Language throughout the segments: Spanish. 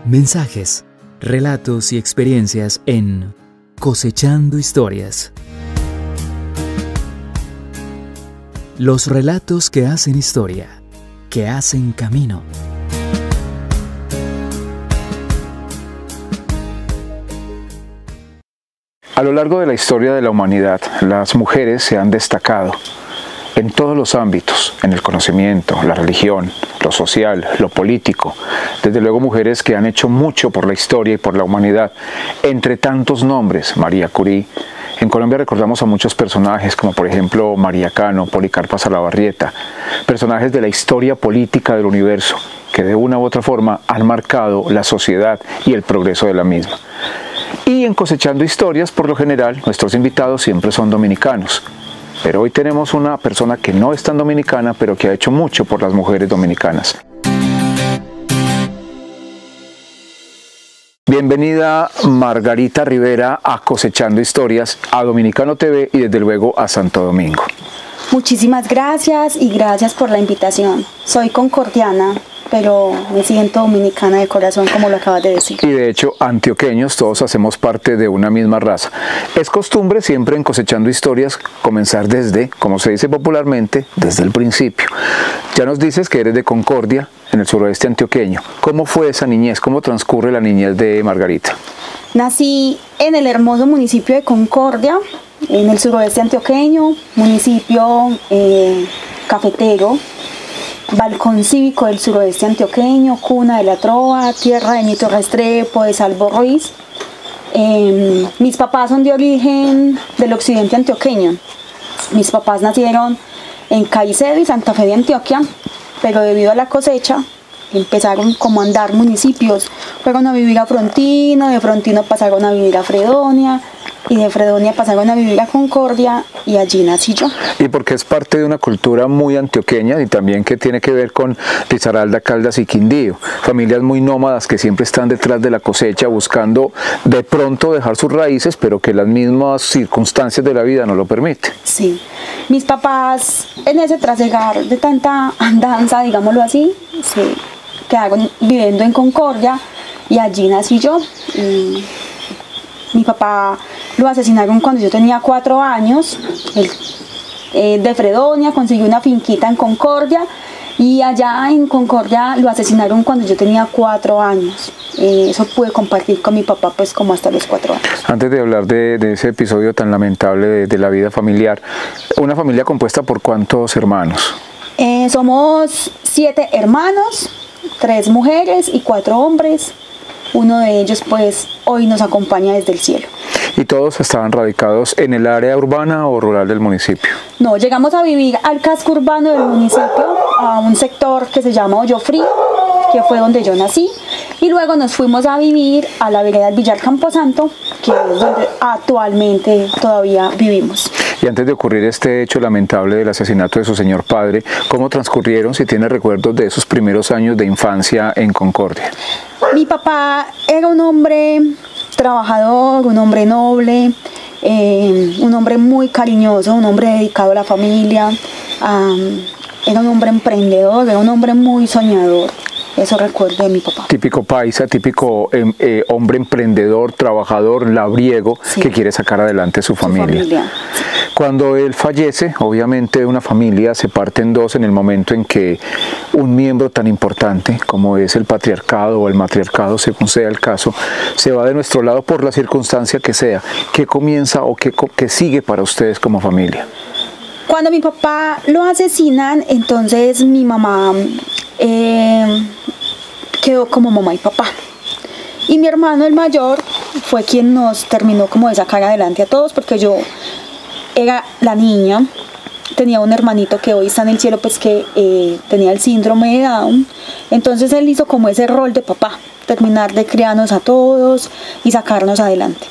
Mensajes, relatos y experiencias en Cosechando Historias. Los relatos que hacen historia, que hacen camino. A lo largo de la historia de la humanidad, las mujeres se han destacado en todos los ámbitos, en el conocimiento, la religión, lo social, lo político. Desde luego mujeres que han hecho mucho por la historia y por la humanidad, entre tantos nombres, María Curie. En Colombia recordamos a muchos personajes, como por ejemplo María Cano, Policarpa Salabarrieta, personajes de la historia política del universo, que de una u otra forma han marcado la sociedad y el progreso de la misma. Y en Cosechando Historias, por lo general, nuestros invitados siempre son dominicanos. Pero hoy tenemos una persona que no es tan dominicana, pero que ha hecho mucho por las mujeres dominicanas. Bienvenida Margarita Rivera a Cosechando Historias, a Dominicano TV y desde luego a Santo Domingo. Muchísimas gracias y gracias por la invitación. Soy concordiana, pero me siento dominicana de corazón, como lo acabas de decir. Y de hecho, antioqueños, todos hacemos parte de una misma raza. Es costumbre siempre en Cosechando Historias comenzar desde, como se dice popularmente, desde el principio. Ya nos dices que eres de Concordia, en el suroeste antioqueño. ¿Cómo fue esa niñez? ¿Cómo transcurre la niñez de Margarita? Nací en el hermoso municipio de Concordia, en el suroeste antioqueño, municipio cafetero, balcón cívico del suroeste antioqueño, cuna de la trova, tierra de Nito Restrepo, de Salvo Ruiz. Mis papás son de origen del occidente antioqueño. Mis papás nacieron en Caicedo y Santa Fe de Antioquia, pero debido a la cosecha empezaron como a andar municipios. Fueron a vivir a Frontino, de Frontino pasaron a vivir a Fredonia, y de Fredonia pasaron a vivir a Concordia, y allí nací yo. Y porque es parte de una cultura muy antioqueña y también que tiene que ver con Risaralda, Caldas y Quindío, familias muy nómadas que siempre están detrás de la cosecha buscando de pronto dejar sus raíces, pero que las mismas circunstancias de la vida no lo permiten. Sí, mis papás en ese trasegar de tanta andanza, digámoslo así, se quedaron viviendo en Concordia y allí nací yo. Mi papá lo asesinaron cuando yo tenía 4 años. Él, de Fredonia, consiguió una finquita en Concordia y allá en Concordia lo asesinaron cuando yo tenía 4 años. Eso pude compartir con mi papá pues como hasta los 4 años. Antes de hablar de ese episodio tan lamentable de la vida familiar, ¿una familia compuesta por cuántos hermanos? Somos 7 hermanos, 3 mujeres y 4 hombres. Uno de ellos pues hoy nos acompaña desde el cielo. ¿Y todos estaban radicados en el área urbana o rural del municipio? No, llegamos a vivir al casco urbano del municipio, a un sector que se llama Hoyo Frío, que fue donde yo nací, y luego nos fuimos a vivir a la vereda del Villar Camposanto, que es donde actualmente todavía vivimos. Y antes de ocurrir este hecho lamentable del asesinato de su señor padre, ¿cómo transcurrieron, si tiene recuerdos de esos primeros años de infancia en Concordia? Mi papá era un hombre trabajador, un hombre noble, un hombre muy cariñoso, un hombre dedicado a la familia, era un hombre emprendedor, era un hombre muy soñador. Eso recuerdo de mi papá. Típico paisa, típico hombre emprendedor, trabajador, labriego, sí, que quiere sacar adelante su familia. Cuando él fallece, obviamente una familia se parte en dos en el momento en que un miembro tan importante como es el patriarcado o el matriarcado, según sea el caso, se va de nuestro lado por la circunstancia que sea. ¿Qué comienza o qué sigue para ustedes como familia? Cuando mi papá lo asesinan, entonces mi mamá quedó como mamá y papá. Y mi hermano, el mayor, fue quien nos terminó como de sacar adelante a todos, porque yo era la niña. Tenía un hermanito que hoy está en el cielo, pues que tenía el síndrome de Down. Entonces él hizo como ese rol de papá, terminar de criarnos a todos y sacarnos adelante.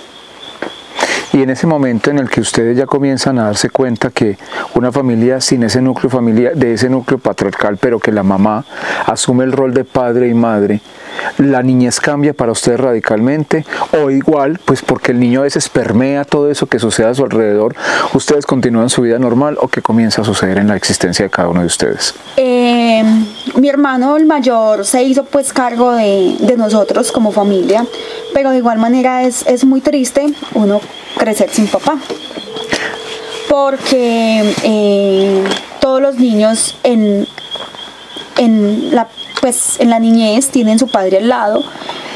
Y en ese momento en el que ustedes ya comienzan a darse cuenta que una familia sin ese núcleo familiar, de ese núcleo patriarcal, pero que la mamá asume el rol de padre y madre, ¿la niñez cambia para ustedes radicalmente? O igual, pues porque el niño a veces permea todo eso que sucede a su alrededor, ¿ustedes continúan su vida normal o qué comienza a suceder en la existencia de cada uno de ustedes? Mi hermano el mayor se hizo pues cargo de nosotros como familia, pero de igual manera es muy triste uno crecer sin papá, porque todos los niños en la niñez tienen su padre al lado,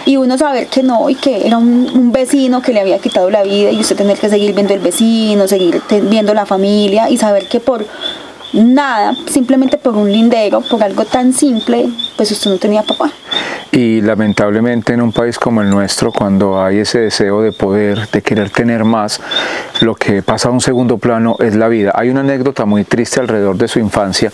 y uno saber que no, y que era un vecino que le había quitado la vida, y usted tener que seguir viendo el vecino, seguir viendo la familia, y saber que por nada, simplemente por un lindero, por algo tan simple, pues usted no tenía papá. Y lamentablemente en un país como el nuestro, cuando hay ese deseo de poder, de querer tener más, lo que pasa a un segundo plano es la vida. Hay una anécdota muy triste alrededor de su infancia,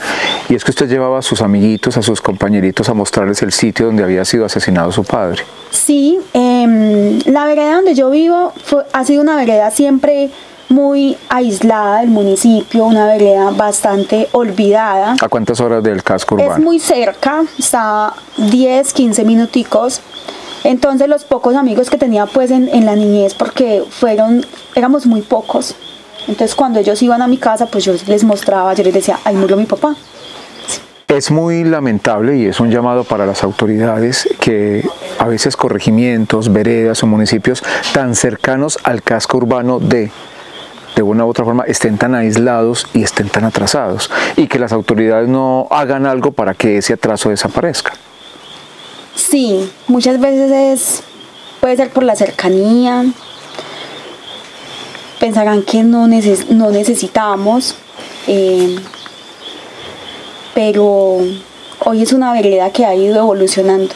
y es que usted llevaba a sus amiguitos, a sus compañeritos a mostrarles el sitio donde había sido asesinado su padre. Sí, la vereda donde yo vivo ha sido una vereda siempre muy aislada del municipio, una vereda bastante olvidada. ¿A cuántas horas del casco urbano? Es muy cerca, está 10, 15 minuticos. Entonces los pocos amigos que tenía pues en la niñez, porque éramos muy pocos. Entonces cuando ellos iban a mi casa, pues yo les mostraba, yo les decía, ahí murió mi papá. Es muy lamentable, y es un llamado para las autoridades, que a veces corregimientos, veredas o municipios tan cercanos al casco urbano de una u otra forma estén tan aislados y estén tan atrasados, y que las autoridades no hagan algo para que ese atraso desaparezca. Sí, muchas veces puede ser por la cercanía, pensarán que no necesitamos, pero hoy es una vereda que ha ido evolucionando,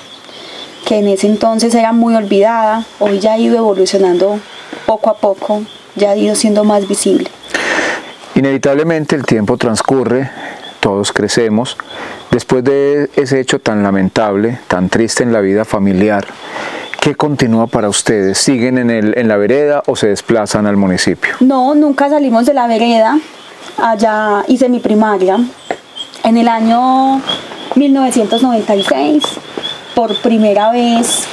que en ese entonces era muy olvidada, hoy ya ha ido evolucionando poco a poco, ya ha ido siendo más visible. Inevitablemente el tiempo transcurre, todos crecemos. Después de ese hecho tan lamentable, tan triste en la vida familiar, ¿qué continúa para ustedes? ¿Siguen en la vereda o se desplazan al municipio? No, nunca salimos de la vereda. Allá hice mi primaria. En el año 1996, por primera vez,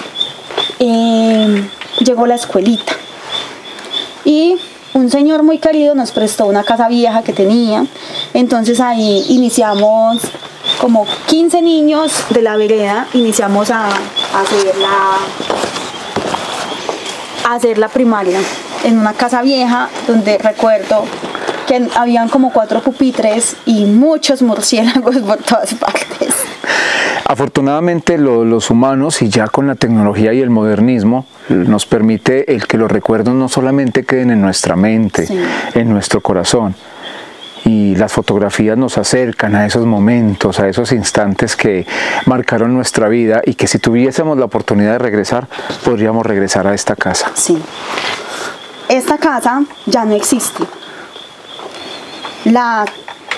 llegó la escuelita. Y un señor muy querido nos prestó una casa vieja que tenía. Entonces ahí iniciamos, como 15 niños de la vereda, iniciamos a hacer la primaria en una casa vieja, donde recuerdo que habían como 4 pupitres y muchos murciélagos por todas partes. Afortunadamente los humanos, y ya con la tecnología y el modernismo, nos permite el que los recuerdos no solamente queden en nuestra mente, sí, en nuestro corazón. Y las fotografías nos acercan a esos momentos, a esos instantes que marcaron nuestra vida, y que si tuviésemos la oportunidad de regresar, podríamos regresar a esta casa. Sí. Esta casa ya no existe. La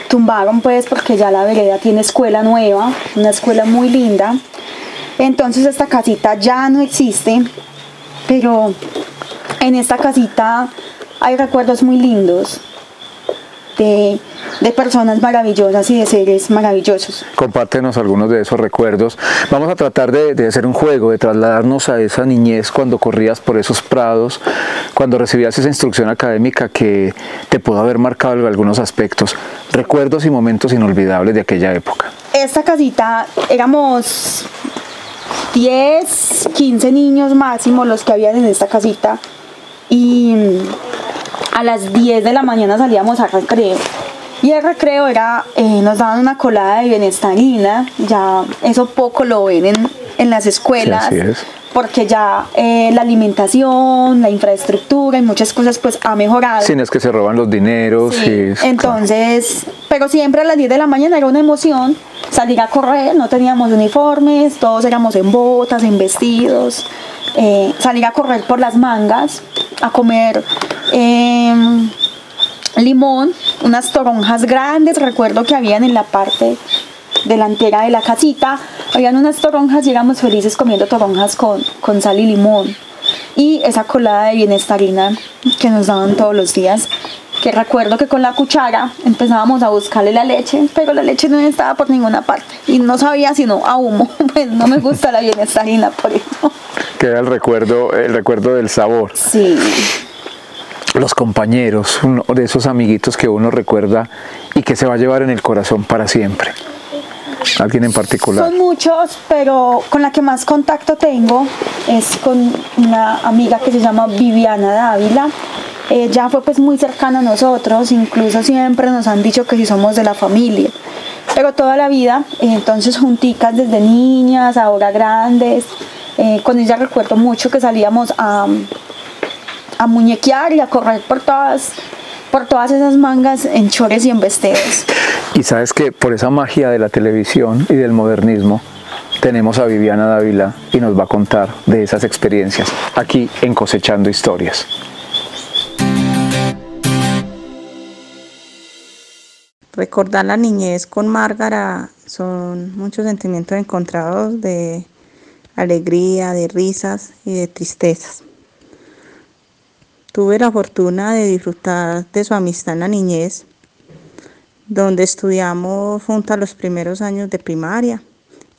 tumbaron pues porque ya la vereda tiene escuela nueva, una escuela muy linda. Entonces esta casita ya no existe, pero en esta casita hay recuerdos muy lindos de personas maravillosas y de seres maravillosos. Compártenos algunos de esos recuerdos. Vamos a tratar de hacer un juego, de trasladarnos a esa niñez cuando corrías por esos prados, cuando recibías esa instrucción académica que te pudo haber marcado en algunos aspectos. Recuerdos y momentos inolvidables de aquella época. Esta casita éramos 10, 15 niños máximo los que habían en esta casita, y a las 10 de la mañana salíamos a recreo, y el recreo era, nos daban una colada de bienestarina. Ya eso poco lo ven en las escuelas, sí, así es, porque ya la alimentación, la infraestructura y muchas cosas pues ha mejorado. Sí, no es que se roban los dineros. Sí. Entonces, claro, pero siempre a las 10 de la mañana era una emoción salir a correr, no teníamos uniformes, todos éramos en botas, en vestidos, salir a correr por las mangas, a comer limón, unas toronjas grandes, recuerdo que habían en la parte delantera de la casita, habían unas toronjas y éramos felices comiendo toronjas con sal y limón, y esa colada de bienestarina que nos daban todos los días, que recuerdo que con la cuchara empezábamos a buscarle la leche, pero la leche no estaba por ninguna parte y no sabía sino a humo. Pues no me gusta la bienestarina por eso. Queda el recuerdo del sabor. Sí. Los compañeros, uno de esos amiguitos que uno recuerda y que se va a llevar en el corazón para siempre. ¿Alguien en particular? Son muchos, pero con la que más contacto tengo es con una amiga que se llama Viviana Dávila. Ella fue pues muy cercana a nosotros, incluso siempre nos han dicho que si somos de la familia, pero toda la vida, entonces junticas desde niñas, ahora grandes. Con ella recuerdo mucho que salíamos a muñequear y a correr por todas esas mangas en chores y en vestidos. Y sabes que por esa magia de la televisión y del modernismo tenemos a Viviana Dávila y nos va a contar de esas experiencias aquí en Cosechando Historias. Recordar la niñez con Márgara son muchos sentimientos encontrados de alegría, de risas y de tristezas. Tuve la fortuna de disfrutar de su amistad en la niñez, donde estudiamos juntas los primeros años de primaria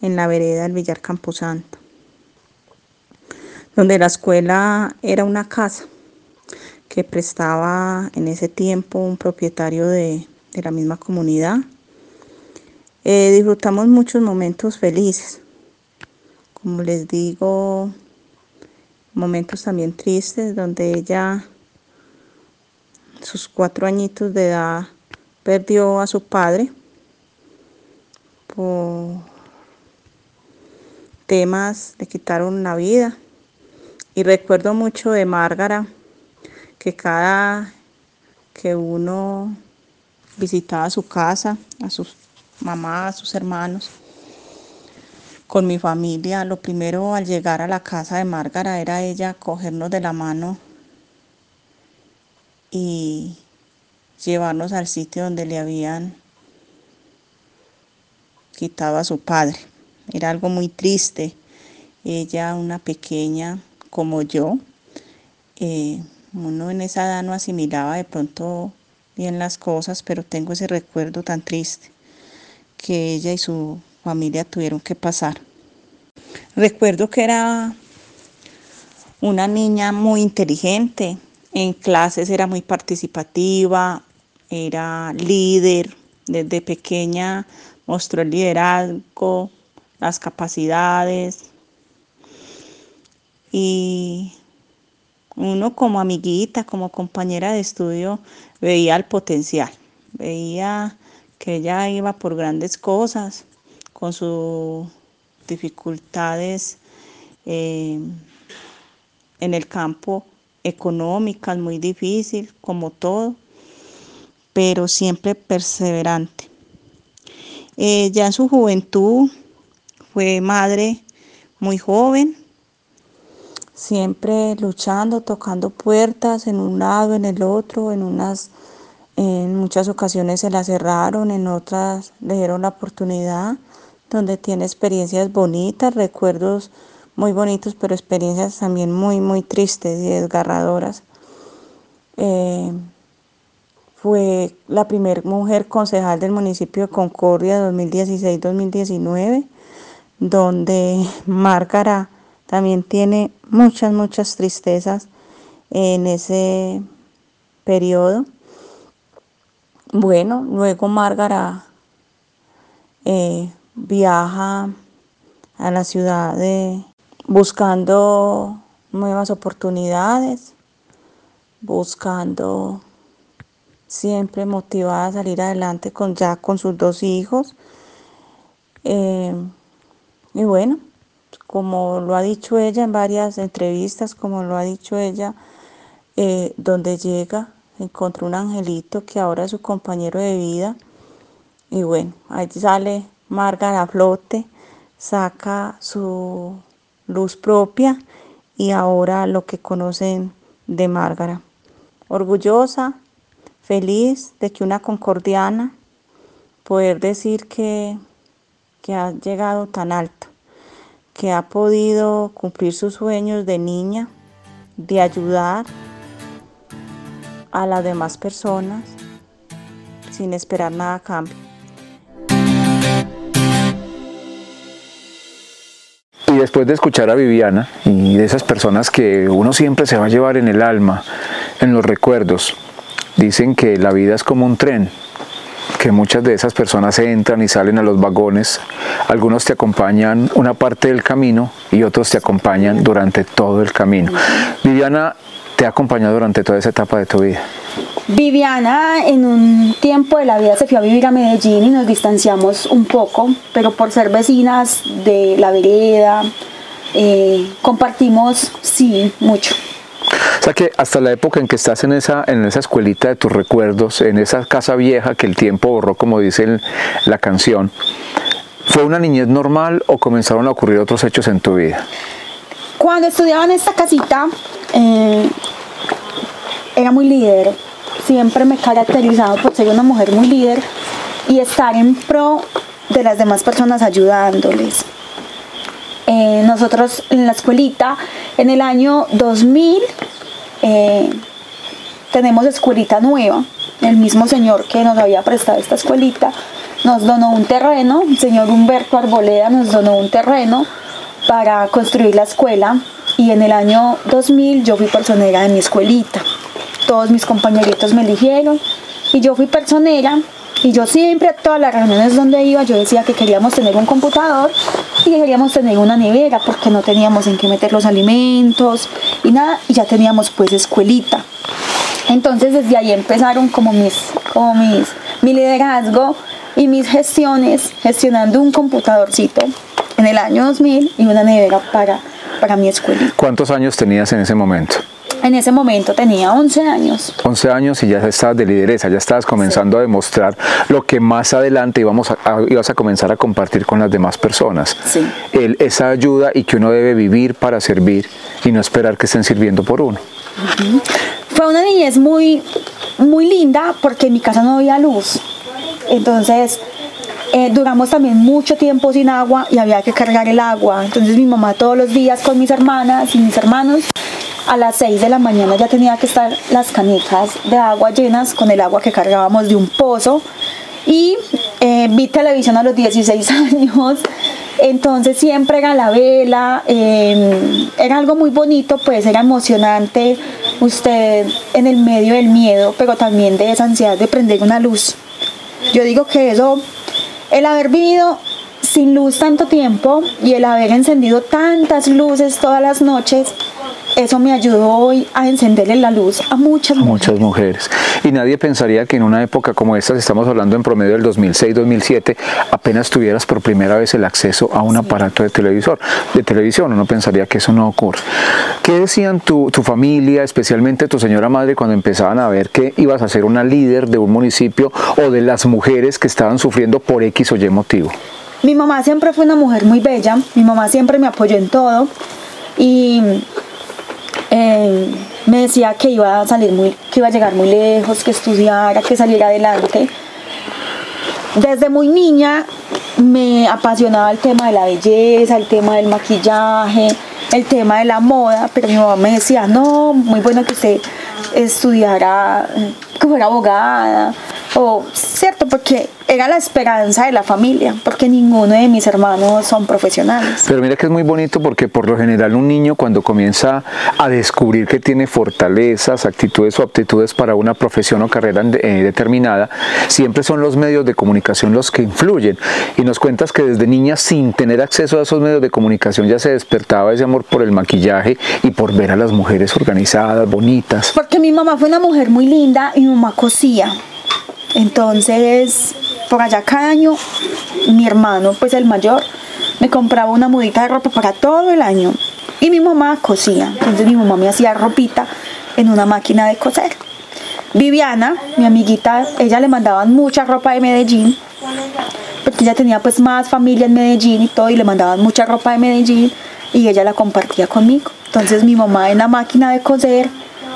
en la vereda del Villar Camposanto, donde la escuela era una casa que prestaba en ese tiempo un propietario de la misma comunidad. Disfrutamos muchos momentos felices, como les digo, momentos también tristes, donde ella, sus 4 añitos de edad, perdió a su padre por temas, le quitaron la vida. Y recuerdo mucho de Márgara, que cada que uno visitaba su casa, a sus mamás, a sus hermanos, con mi familia, lo primero al llegar a la casa de Márgara era ella cogernos de la mano y llevarnos al sitio donde le habían quitado a su padre. Era algo muy triste. Ella, una pequeña como yo, uno en esa edad no asimilaba de pronto bien las cosas, pero tengo ese recuerdo tan triste que ella y su familia tuvieron que pasar. Recuerdo que era una niña muy inteligente, en clases era muy participativa, era líder, desde pequeña mostró el liderazgo, las capacidades, y uno como amiguita, como compañera de estudio, veía el potencial, veía que ella iba por grandes cosas, con sus dificultades en el campo económicas, muy difícil, como todo, pero siempre perseverante. Ya en su juventud fue madre muy joven, siempre luchando, tocando puertas en un lado, en el otro, en muchas ocasiones se la cerraron, en otras le dieron la oportunidad, donde tiene experiencias bonitas, recuerdos muy bonitos, pero experiencias también muy, muy tristes y desgarradoras. Fue la primera mujer concejal del municipio de Concordia 2016-2019, donde Márgara también tiene muchas, muchas tristezas en ese periodo. Bueno, luego Márgara viaja a la ciudad buscando nuevas oportunidades, buscando siempre motivada a salir adelante con sus 2 hijos. Y bueno, como lo ha dicho ella en varias entrevistas, como lo ha dicho ella, donde llega, encontró un angelito que ahora es su compañero de vida. Y bueno, ahí sale Márgara a flote, saca su luz propia y ahora lo que conocen de Márgara. Orgullosa, feliz de que una concordiana poder decir que ha llegado tan alto, que ha podido cumplir sus sueños de niña, de ayudar a las demás personas sin esperar nada a cambio. Y después de escuchar a Viviana y de esas personas que uno siempre se va a llevar en el alma, en los recuerdos, dicen que la vida es como un tren que muchas de esas personas entran y salen a los vagones. Algunos te acompañan una parte del camino y otros te acompañan durante todo el camino. Viviana te ha acompañado durante toda esa etapa de tu vida. Viviana en un tiempo de la vida se fue a vivir a Medellín y nos distanciamos un poco, pero por ser vecinas de la vereda, compartimos, sí, mucho. O sea que hasta la época en que estás en esa escuelita de tus recuerdos, en esa casa vieja que el tiempo borró, como dice la canción, ¿fue una niñez normal o comenzaron a ocurrir otros hechos en tu vida? Cuando estudiaba en esta casita, era muy líder. Siempre me he caracterizado por ser una mujer muy líder y estar en pro de las demás personas ayudándoles. Nosotros en la escuelita, en el año 2000, tenemos escuelita nueva. El mismo señor que nos había prestado esta escuelita nos donó un terreno, el señor Humberto Arboleda nos donó un terreno para construir la escuela, y en el año 2000 yo fui personera de mi escuelita. Todos mis compañeritos me eligieron y yo fui personera, y yo siempre a todas las reuniones donde iba yo decía que queríamos tener un computador y que queríamos tener una nevera porque no teníamos en qué meter los alimentos y nada, y ya teníamos pues escuelita. Entonces desde ahí empezaron como mi liderazgo y mis gestiones, gestionando un computadorcito en el año 2000 y una nevera para mi escuelita. ¿Cuántos años tenías en ese momento? En ese momento tenía 11 años. 11 años y ya estabas de lideresa, ya estabas comenzando a demostrar lo que más adelante ibas a comenzar a compartir con las demás personas. Sí. Esa ayuda, y que uno debe vivir para servir y no esperar que estén sirviendo por uno. Fue una niñez muy, muy linda porque en mi casa no había luz. Entonces duramos también mucho tiempo sin agua y había que cargar el agua. Entonces mi mamá todos los días con mis hermanas y mis hermanos, a las 6 de la mañana ya tenía que estar las canecas de agua llenas con el agua que cargábamos de un pozo. Y vi televisión a los 16 años, entonces siempre era la vela, era algo muy bonito, pues era emocionante, usted en el medio del miedo, pero también de esa ansiedad de prender una luz. Yo digo que eso, el haber vivido sin luz tanto tiempo y el haber encendido tantas luces todas las noches, eso me ayudó hoy a encenderle la luz a muchas mujeres. Y nadie pensaría que en una época como esta, estamos hablando en promedio del 2006-2007, apenas tuvieras por primera vez el acceso a un aparato de televisión. Uno pensaría que eso no ocurre. ¿Qué decían tu familia, especialmente tu señora madre, cuando empezaban a ver que ibas a ser una líder de un municipio o de las mujeres que estaban sufriendo por X o Y motivo? Mi mamá siempre fue una mujer muy bella, mi mamá siempre me apoyó en todo y me decía que iba a llegar muy lejos, que estudiara, que saliera adelante. Desde muy niña me apasionaba el tema de la belleza, el tema del maquillaje, el tema de la moda, pero mi mamá me decía, no, muy bueno que usted estudiara, que fuera abogada, o cierto, porque era la esperanza de la familia, porque ninguno de mis hermanos son profesionales. Pero mira que es muy bonito, porque por lo general un niño, cuando comienza a descubrir que tiene fortalezas, actitudes o aptitudes para una profesión o carrera determinada, siempre son los medios de comunicación los que influyen. Y nos cuentas que desde niña, sin tener acceso a esos medios de comunicación, ya se despertaba ese amor por el maquillaje y por ver a las mujeres organizadas, bonitas. Porque mi mamá fue una mujer muy linda y mi mamá cosía. Entonces, por allá cada año, mi hermano, pues el mayor, me compraba una mudita de ropa para todo el año. Y mi mamá cosía. Entonces mi mamá me hacía ropita en una máquina de coser. Viviana, mi amiguita, ella le mandaban mucha ropa de Medellín, porque ella tenía pues más familia en Medellín y todo, y le mandaban mucha ropa de Medellín, y ella la compartía conmigo. Entonces mi mamá en la máquina de coser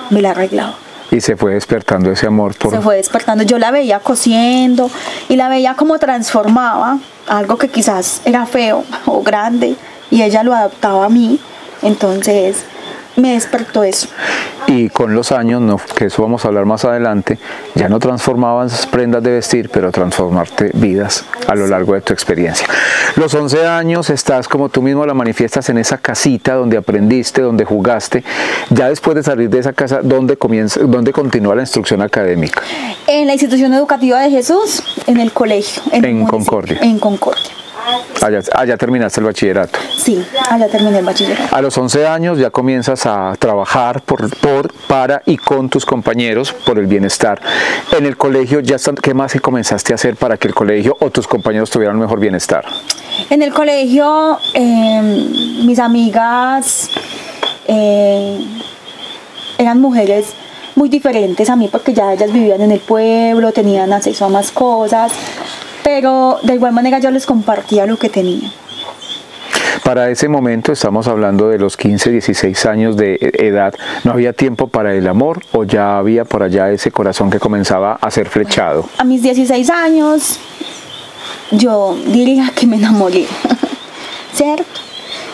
me la arreglaba. Y se fue despertando ese amor por... Se fue despertando. Yo la veía cosiendo y la veía como transformaba algo que quizás era feo o grande, y ella lo adaptaba a mí. Entonces me despertó eso. y con los años, no, que eso vamos a hablar más adelante, ya no transformabas prendas de vestir, pero transformarte vidas a lo largo de tu experiencia. Los 11 años estás, como tú mismo la manifiestas, en esa casita donde aprendiste, donde jugaste. Ya después de salir de esa casa, ¿dónde continúa la instrucción académica? En la institución educativa de Jesús, en el colegio. En Concordia. En Concordia. Allá terminaste el bachillerato. Sí, allá terminé el bachillerato. A los 11 años ya comienzas a trabajar para y con tus compañeros por el bienestar. En el colegio, ¿qué más comenzaste a hacer para que el colegio o tus compañeros tuvieran mejor bienestar? En el colegio, mis amigas eran mujeres muy diferentes a mí, porque ya ellas vivían en el pueblo, tenían acceso a más cosas, pero de igual manera yo les compartía lo que tenía. Para ese momento, estamos hablando de los 15, 16 años de edad, ¿no había tiempo para el amor o ya había por allá ese corazón que comenzaba a ser flechado? A mis 16 años, yo diría que me enamoré, ¿cierto?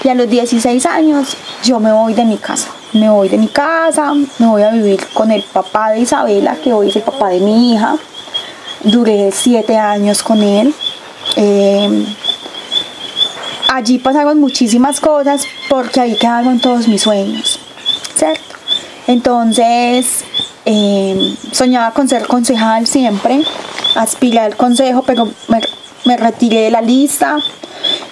Y a los 16 años, yo me voy de mi casa. Me voy a vivir con el papá de Isabela, que hoy es el papá de mi hija. Duré 7 años con él. Allí pasaron muchísimas cosas porque ahí quedaron todos mis sueños, ¿cierto? Entonces, soñaba con ser concejal siempre, aspiré al consejo, pero me retiré de la lista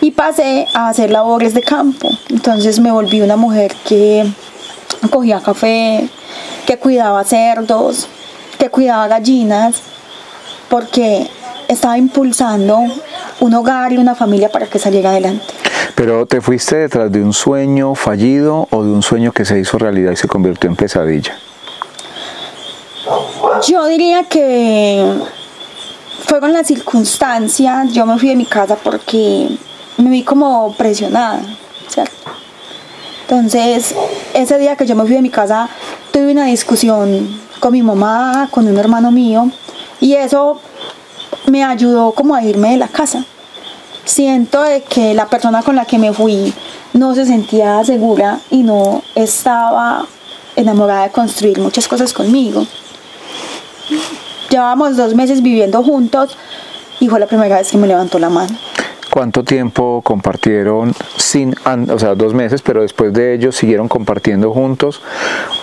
y pasé a hacer labores de campo. Entonces me volví una mujer que cogía café, que cuidaba cerdos, que cuidaba gallinas, porque estaba impulsando un hogar y una familia para que saliera adelante. ¿Pero te fuiste detrás de un sueño fallido o de un sueño que se hizo realidad y se convirtió en pesadilla? Yo diría que fueron las circunstancias. Yo me fui de mi casa porque me vi como presionada, ¿cierto? Entonces, ese día que yo me fui de mi casa, tuve una discusión con mi mamá, con un hermano mío, y eso me ayudó como a irme de la casa. Siento de que la persona con la que me fui no se sentía segura y no estaba enamorada de construir muchas cosas conmigo. Llevábamos 2 meses viviendo juntos y fue la primera vez que me levantó la mano. ¿Cuánto tiempo compartieron o sea, 2 meses, pero después de ellos siguieron compartiendo juntos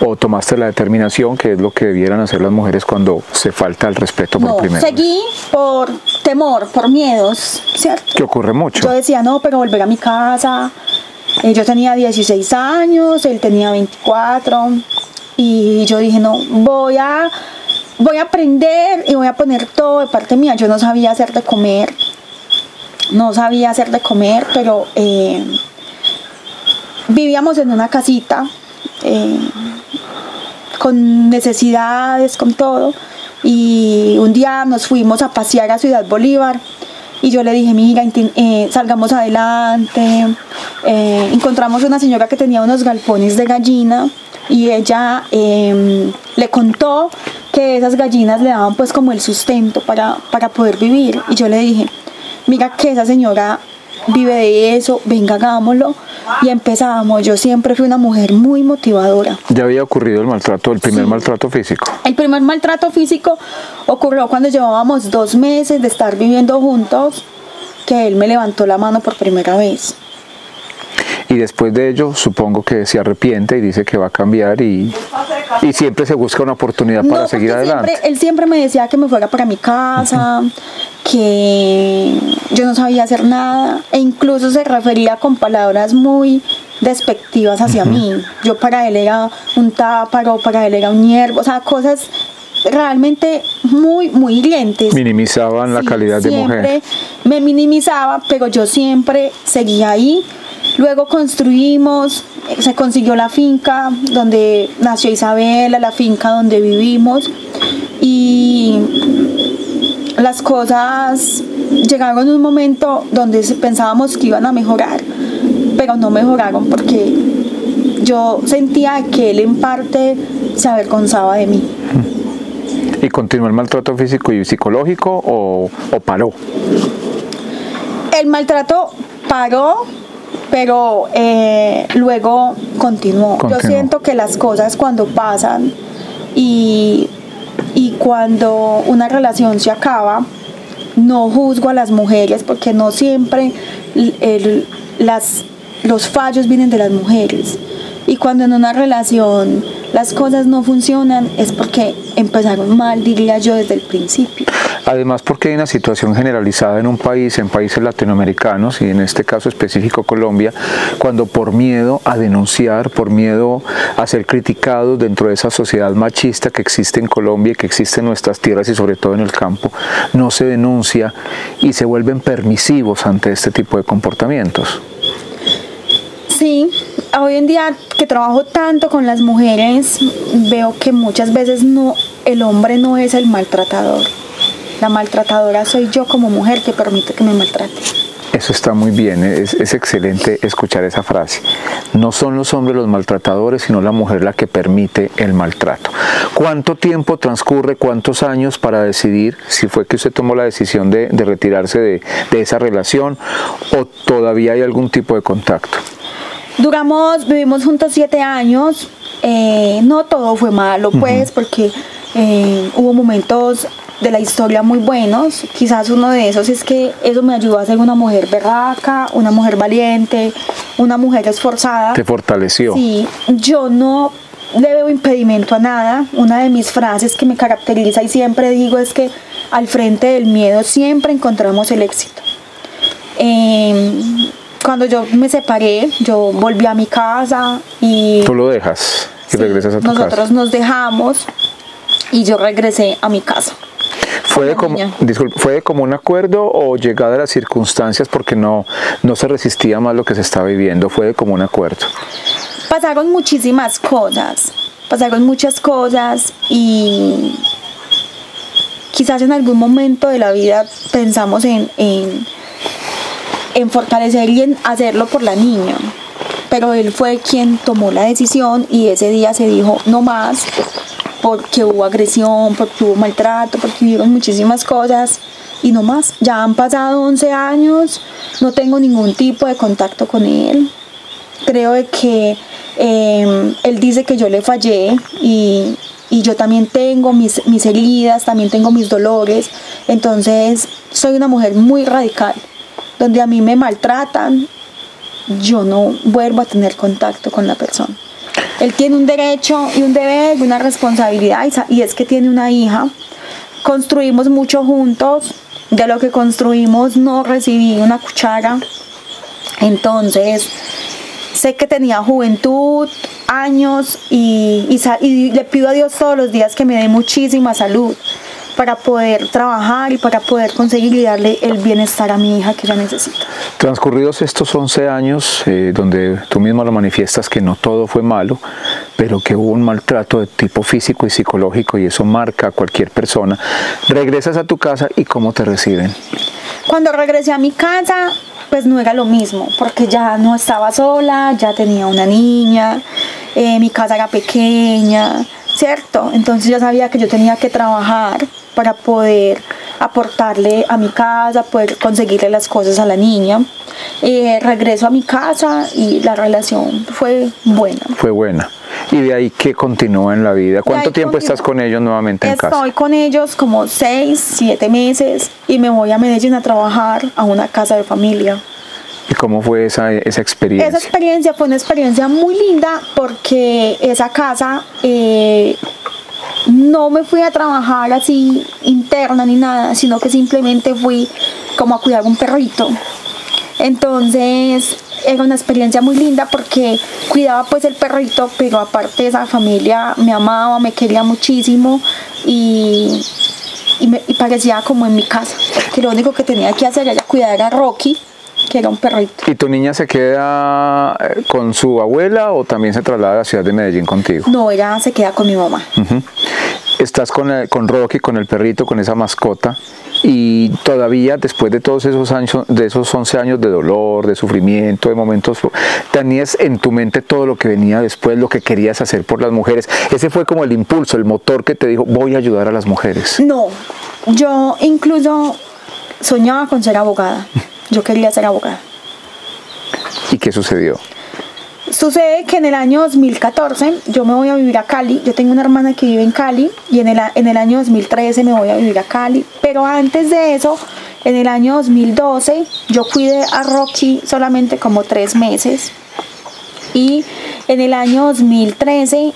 o tomaste la determinación, que es lo que debieran hacer las mujeres cuando se falta el respeto por primera vez? Seguí por temor, por miedos, ¿cierto? Que ocurre mucho. Yo decía, no, pero volver a mi casa. Yo tenía 16 años, él tenía 24 y yo dije, no, voy a aprender y voy a poner todo de parte mía. Yo no sabía hacer de comer. Pero vivíamos en una casita con necesidades, con todo, y un día nos fuimos a pasear a Ciudad Bolívar y yo le dije, mira, salgamos adelante. Encontramos una señora que tenía unos galpones de gallina y ella le contó que esas gallinas le daban pues como el sustento para poder vivir, y yo le dije, mira que esa señora vive de eso, venga, hagámoslo. Y empezamos. Yo siempre fui una mujer muy motivadora. ¿Ya había ocurrido el maltrato, el primer maltrato físico? El primer maltrato físico ocurrió cuando llevábamos 2 meses de estar viviendo juntos, que él me levantó la mano por primera vez. Y después de ello, supongo que se arrepiente y dice que va a cambiar y siempre se busca una oportunidad para seguir adelante. Él siempre me decía que me fuera para mi casa, que yo no sabía hacer nada, e incluso se refería con palabras muy despectivas hacia mí. Yo para él era un táparo, para él era un hierbo, o sea, cosas realmente muy, muy hirientes. Minimizaban la calidad de mujer. Siempre me minimizaba, pero yo siempre seguía ahí. Luego construimos, se consiguió la finca donde nació Isabela, la finca donde vivimos, y las cosas llegaron en un momento donde pensábamos que iban a mejorar, pero no mejoraron porque yo sentía que él en parte se avergonzaba de mí. ¿Y continuó el maltrato físico y psicológico o paró? El maltrato paró pero luego continuó. Yo siento que las cosas cuando pasan y cuando una relación se acaba, no juzgo a las mujeres porque no siempre los fallos vienen de las mujeres. Y cuando en una relación las cosas no funcionan es porque empezaron mal, diría yo, desde el principio. Además porque hay una situación generalizada en un país, en países latinoamericanos y en este caso específico Colombia, cuando por miedo a denunciar, por miedo a ser criticados dentro de esa sociedad machista que existe en Colombia y que existe en nuestras tierras y sobre todo en el campo, no se denuncia y se vuelven permisivos ante este tipo de comportamientos. Sí, hoy en día que trabajo tanto con las mujeres, veo que muchas veces el hombre no es el maltratador. La maltratadora soy yo como mujer que permite que me maltrate. Eso está muy bien, es excelente escuchar esa frase. No son los hombres los maltratadores, sino la mujer la que permite el maltrato. ¿Cuánto tiempo transcurre, cuántos años para decidir si fue que usted tomó la decisión de retirarse de esa relación o todavía hay algún tipo de contacto? Vivimos juntos 7 años, no todo fue malo pues, porque hubo momentos de la historia muy buenos. Quizás uno de esos es que eso me ayudó a ser una mujer berraca, una mujer valiente, una mujer esforzada. ¿Te fortaleció? Sí, yo no le veo impedimento a nada. Una de mis frases que me caracteriza y siempre digo es que al frente del miedo siempre encontramos el éxito. Cuando yo me separé, yo volví a mi casa y... ¿Tú lo dejas y regresas a tu casa? Nosotros nos dejamos y yo regresé a mi casa. ¿Fue de común acuerdo o llegada a las circunstancias porque no se resistía más lo que se estaba viviendo? ¿Fue de común acuerdo? Pasaron muchísimas cosas, pasaron muchas cosas y quizás en algún momento de la vida pensamos en fortalecer y en hacerlo por la niña, pero él fue quien tomó la decisión y ese día se dijo no más, porque hubo agresión, porque hubo maltrato, porque hubieron muchísimas cosas y no más. Ya han pasado 11 años, no tengo ningún tipo de contacto con él. Creo que él dice que yo le fallé y yo también tengo mis heridas, también tengo mis dolores. Entonces soy una mujer muy radical. Donde a mí me maltratan, yo no vuelvo a tener contacto con la persona. Él tiene un derecho y un deber y una responsabilidad y es que tiene una hija. Construimos mucho juntos, de lo que construimos no recibí una cuchara. Entonces sé que tenía juventud, años y le pido a Dios todos los días que me dé muchísima salud para poder trabajar y para poder conseguir y darle el bienestar a mi hija que ella necesita. Transcurridos estos 11 años, donde tú misma lo manifiestas que no todo fue malo, pero que hubo un maltrato de tipo físico y psicológico y eso marca a cualquier persona, regresas a tu casa y ¿cómo te reciben? Cuando regresé a mi casa, pues no era lo mismo, porque ya no estaba sola, ya tenía una niña, mi casa era pequeña, ¿cierto? Entonces yo sabía que yo tenía que trabajar para poder aportarle a mi casa, poder conseguirle las cosas a la niña. Regreso a mi casa y la relación fue buena. Fue buena. ¿Y de ahí qué continúa en la vida? ¿Cuánto tiempo estás con ellos nuevamente en casa? Estoy con ellos como 6, 7 meses y me voy a Medellín a trabajar a una casa de familia. ¿Y cómo fue esa experiencia? Esa experiencia fue una experiencia muy linda porque esa casa no me fui a trabajar así interna ni nada, sino que simplemente fui como a cuidar un perrito. Entonces era una experiencia muy linda porque cuidaba pues el perrito, pero aparte esa familia me amaba, me quería muchísimo y parecía como en mi casa, que lo único que tenía que hacer era cuidar a Rocky, que era un perrito. ¿Y tu niña se queda con su abuela o también se traslada a la ciudad de Medellín contigo? No, ella se queda con mi mamá. Estás con Rocky, con el perrito, con esa mascota y todavía después de todos esos años, de esos 11 años de dolor, de sufrimiento, de momentos, tenías en tu mente todo lo que venía después, lo que querías hacer por las mujeres. Ese fue como el impulso, el motor que te dijo, voy a ayudar a las mujeres. No, yo incluso soñaba con ser abogada. Yo quería ser abogada. ¿Y ¿Qué sucedió? Sucede que en el año 2014 yo me voy a vivir a Cali. Yo tengo una hermana que vive en Cali y en el año 2013 me voy a vivir a Cali. Pero antes de eso, en el año 2012, yo cuidé a Rocky solamente como 3 meses. Y en el año 2013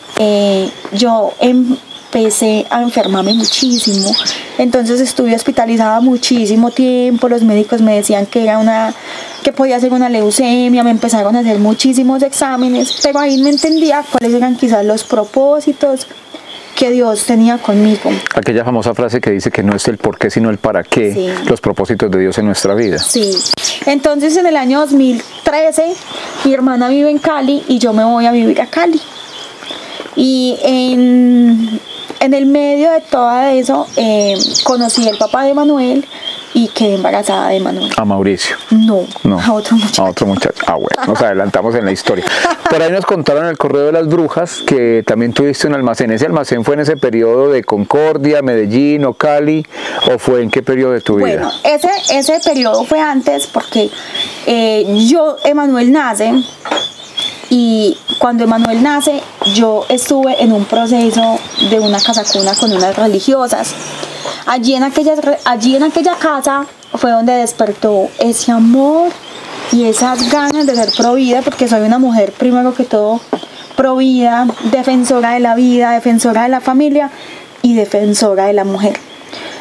yo empecé a enfermarme muchísimo. Entonces estuve hospitalizada muchísimo tiempo. Los médicos me decían que podía ser una leucemia. Me empezaron a hacer muchísimos exámenes, pero ahí no entendía cuáles eran quizás los propósitos que Dios tenía conmigo. Aquella famosa frase que dice que no es el por qué, sino el para qué, Sí. los propósitos de Dios en nuestra vida. Sí. Entonces en el año 2013 mi hermana vive en Cali y yo me voy a vivir a Cali. Y en el medio de todo eso conocí al papá de Manuel y quedé embarazada de Manuel. A Mauricio. No, No, a otro muchacho. A otro muchacho. Ah, bueno, nos adelantamos en la historia. Por ahí nos contaron en el Correo de las Brujas que también tuviste un almacén. ¿Ese almacén fue en ese periodo de Concordia, Medellín o Cali? ¿O fue en qué periodo de tu vida? Bueno, ese periodo fue antes porque Emanuel nace. Y cuando Emanuel nace, yo estuve en un proceso de una casacuna con unas religiosas. Allí en aquella casa fue donde despertó ese amor y esas ganas de ser provida, porque soy una mujer, primero que todo, provida, defensora de la vida, defensora de la familia y defensora de la mujer.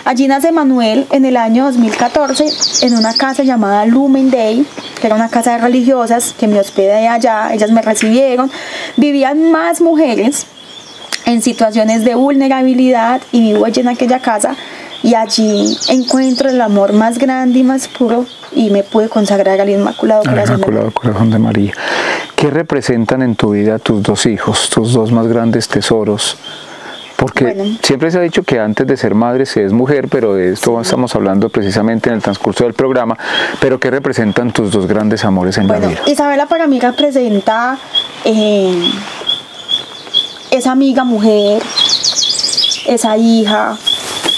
Allí nace Manuel en el año 2014 en una casa llamada Lumen Day, que era una casa de religiosas que me hospedé allá. Ellas me recibieron. Vivían más mujeres en situaciones de vulnerabilidad y vivo allí en aquella casa, y allí encuentro el amor más grande y más puro y me pude consagrar al Inmaculado Corazón de María. ¿Qué representan en tu vida tus 2 hijos, tus 2 más grandes tesoros? Porque Bueno, siempre se ha dicho que antes de ser madre se es mujer, pero de esto estamos hablando precisamente en el transcurso del programa. Pero ¿qué representan tus 2 grandes amores en la vida? Isabela para mí representa esa amiga mujer, esa hija,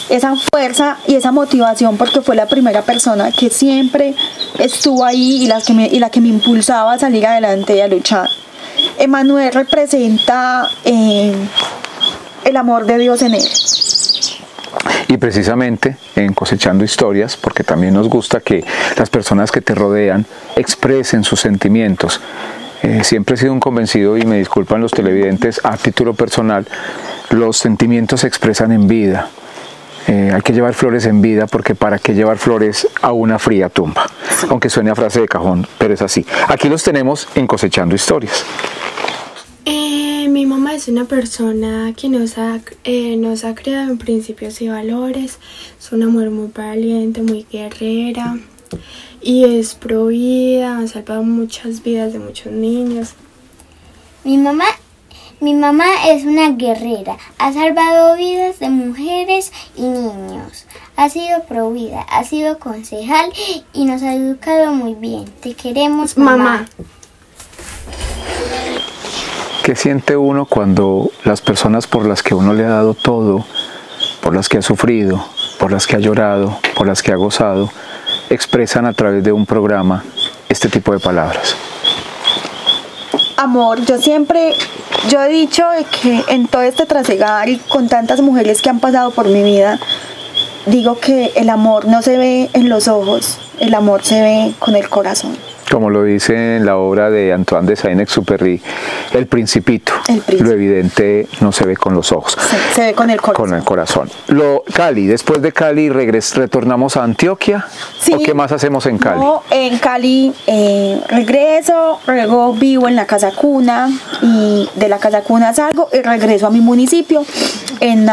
esa fuerza y esa motivación, porque fue la primera persona que siempre estuvo ahí y la que me impulsaba a salir adelante y a luchar. Emanuel representa el amor de Dios en él. Y precisamente en Cosechando Historias, porque también nos gusta que las personas que te rodean expresen sus sentimientos. Siempre he sido un convencido, y me disculpan los televidentes, a título personal, los sentimientos se expresan en vida. Hay que llevar flores en vida, porque ¿para qué llevar flores a una fría tumba? Sí. Aunque suene a frase de cajón, pero es así. Aquí los tenemos en Cosechando Historias. Mi mamá es una persona que nos ha creado en principios y valores. Es una mujer muy valiente, muy guerrera y es provida, ha salvado muchas vidas de muchos niños. Mi mamá es una guerrera, ha salvado vidas de mujeres y niños, ha sido provida, ha sido concejal y nos ha educado muy bien. Te queremos, mamá. ¿Qué siente uno cuando las personas por las que uno le ha dado todo, por las que ha sufrido, por las que ha llorado, por las que ha gozado, expresan a través de un programa este tipo de palabras? Amor, yo he dicho que en todo este trasegar y con tantas mujeres que han pasado por mi vida, digo que el amor no se ve en los ojos, el amor se ve con el corazón. Como lo dice en la obra de Antoine de Saint-Exupéry, El Principito. Lo evidente no se ve con los ojos. Se ve con el corazón. Con el corazón. Cali, después de Cali retornamos a Antioquia. Sí. ¿O qué más hacemos en Cali? No, en Cali regreso, luego vivo en la casa cuna y de la casa cuna salgo y regreso a mi municipio en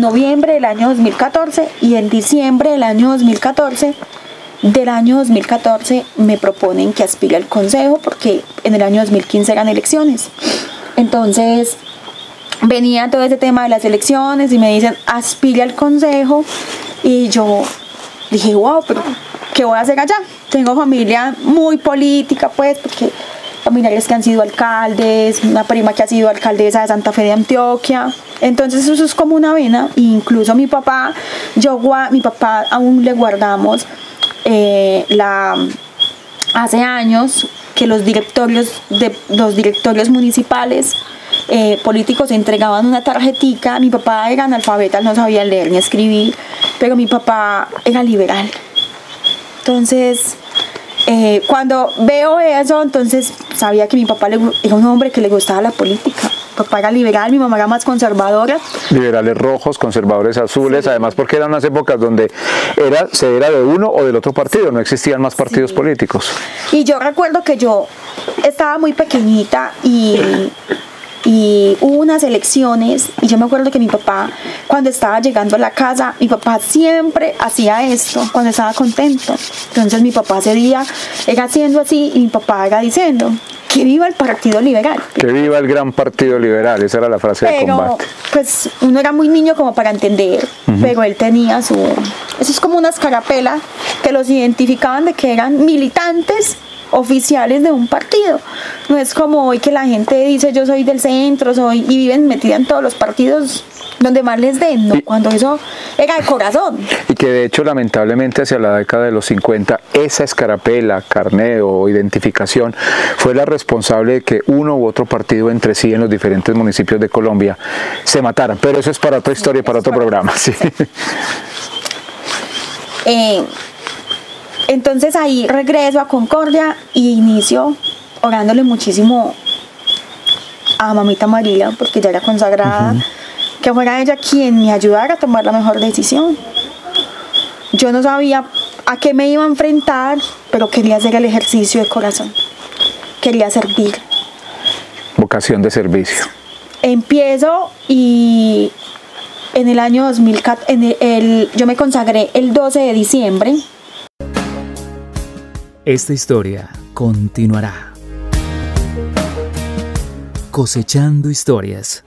noviembre del año 2014 y en diciembre del año 2014. Del año 2014 me proponen que aspire al consejo porque en el año 2015 eran elecciones. Entonces venía todo ese tema de las elecciones y me dicen aspire al consejo y yo dije wow, pero ¿qué voy a hacer allá? Tengo familia muy política pues, porque familiares que han sido alcaldes, una prima que ha sido alcaldesa de Santa Fe de Antioquia. Entonces eso es como una vena. Incluso mi papá aún le guardamos hace años que los directorios municipales políticos entregaban una tarjetica. Mi papá era analfabeta, no sabía leer ni escribir, pero mi papá era liberal. Entonces, cuando veo eso, entonces sabía que mi papá era un hombre que le gustaba la política. Mi papá era liberal, mi mamá era más conservadora. Liberales rojos, conservadores azules, sí. Además porque eran unas épocas donde se era de uno o del otro partido, no existían más partidos políticos. Y yo recuerdo que yo estaba muy pequeñita y hubo unas elecciones y yo me acuerdo que mi papá, cuando estaba llegando a la casa, mi papá siempre hacía esto cuando estaba contento. Entonces mi papá ese día era haciendo así y mi papá era diciendo: ¡que viva el Partido Liberal! ¡Que viva el gran Partido Liberal! Esa era la frase de combate. Pues uno era muy niño como para entender, pero él tenía eso es como una escarapela que los identificaban de que eran militantes oficiales de un partido. No es como hoy que la gente dice yo soy del centro, y viven metida en todos los partidos donde más les den, ¿no? Cuando eso era de corazón. Y que de hecho lamentablemente hacia la década de los 50 esa escarapela, carné o identificación fue la responsable de que uno u otro partido entre sí en los diferentes municipios de Colombia se mataran, pero eso es para otra historia, para otro programa. Sí. Entonces ahí regreso a Concordia y inicio orándole muchísimo a Mamita María, porque ya era consagrada, que fuera ella quien me ayudara a tomar la mejor decisión. Yo no sabía a qué me iba a enfrentar, pero quería hacer el ejercicio de corazón, quería servir. Vocación de servicio. Empiezo y en el año 2014, yo me consagré el 12 de diciembre. Esta historia continuará. Cosechando historias.